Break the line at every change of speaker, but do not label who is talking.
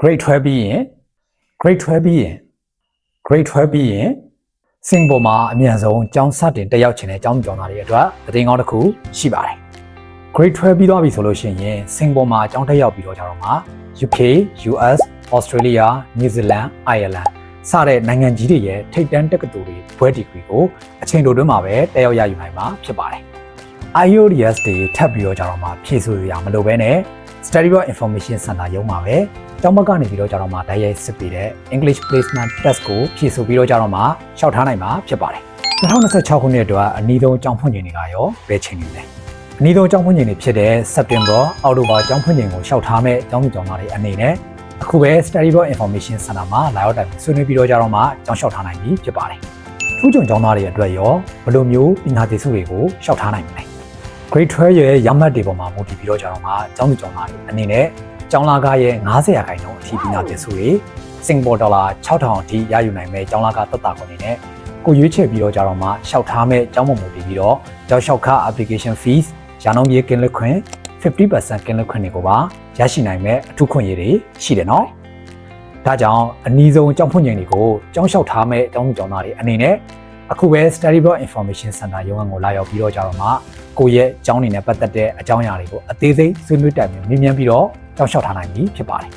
grade 12ပြီးရင် grade 12ပြီးရင် grade 12ပြီးရင်စင်ပေါ်မှာအမြန်ဆုံးကျောင်းစတင်တက်ရောက်ခြင်းနဲ့ကျောင်းသူကျောင်းသားတွေအတွက်သတင်းကောင်းတစ်ခုရှိပါတယ် grade 12ပြီးသွားပြီဆိုလို့ရှိရင်စင်ပေါ်မှာကျောင်းတက်ရောက်ပြီးတော့ကြတော့မှာ UK, US, Australia, New Zealand, Ireland စတဲ့နိုင်ငံကြီးတွေရဲ့ထိပ်တန်းတက္ကသိုလ်တွေဘွဲ့ဒီဂရီကိုအချိန်တိုတွင်းမှာပဲတက်ရောက်ရယူနိုင်မှာဖြစ်ပါတယ် IELTS တွေထပ်ပြီးတော့ကြတော့မှာဖြည့်ဆို့ရမလို့ပဲနဲ့ Study Abroad Information Center ရုံးမှာပဲကျောင်းဘက်ကနေပြီးတော့ကြတော့မှာတိုက်ရိုက်စစ်ပေးတဲ့ English Placement Test ကိုဖြည့်ဆို့ပြီးတော့ကြတော့မှာလျှောက်ထားနိုင်မှာဖြစ်ပါတယ်2026ခုနှစ်အတွက်အနည်းဆုံးကျောင်းဖွင့်ချိန်တွေကရောဘယ်ချိန်တွေလဲအနည်းဆုံးကျောင်းဖွင့်ချိန်တွေဖြစ်တဲ့ September, October ကျောင်းဖွင့်ချိန်ကိုလျှောက်ထားမဲ့ကျောင်းသူကျောင်းသားတွေအနေနဲ့အခုပဲ Study Abroad Information Center မှာလာရောက်တိုင်ဆွေးနွေးပြီးတော့ကြတော့မှာကျောင်းလျှောက်ထားနိုင်ပြီဖြစ်ပါတယ်ထူးချွန်ကျောင်းသားတွေအတွက်ရောဘယ်လိုမျိုးပညာသင်ဆုတွေကိုလျှောက်ထားနိုင်မလဲGrade 12ရဲ့ရမှတ်တွေပေါ်မှာမူတည်ပြီးတော့ကြတော့မှာကျောင်းသူကျောင်းသားတွေအနေနဲ့ကျောင်းလာကားရဲ့90%အထိပညာသင်ဆုတွေစင်ကာပူဒေါ်လာ6000အထိရယူနိုင်မဲ့ကျောင်းလာကားသက်သာခွင့်တွေနဲ့ကိုရွေးချယ်ပြီးတော့ကြတော့မှာလျှောက်ထားမဲ့ကျောင်းမူတည်ပြီးတော့ကျောင်းလျှောက်ခ application fees ရာနှုန်းပြေးကင်းလွတ်ခွင့် 50% ကင်းလွတ်ခွင့်တွေကိုပါရရှိနိုင်မဲ့အထူးခွင့်ရတွေရှိတယ်နော်ဒါကြောင့်အနည်းဆုံးကျောင်းဖွင့်ချိန်တွေကိုကျောင်းလျှောက်ထားမဲ့ကျောင်းသူကျောင်းသားတွေအနေနဲ့အခုပဲ Study Abroad Information Center ရုံးကိုလာရောက်ပြီးတော့ကြတော့မှာကိုရဲ့ကျောင်းနေနဲ့ပတ်သက်တဲ့အကြောင်းအရာတွေကိုအသေးစိတ်ဆွေးနွေးတိုင်ပင်မြင်မြန်ပြီးတော့ကြောက်လျှောက်ထားနိုင်ပြီဖြစ်ပါတယ်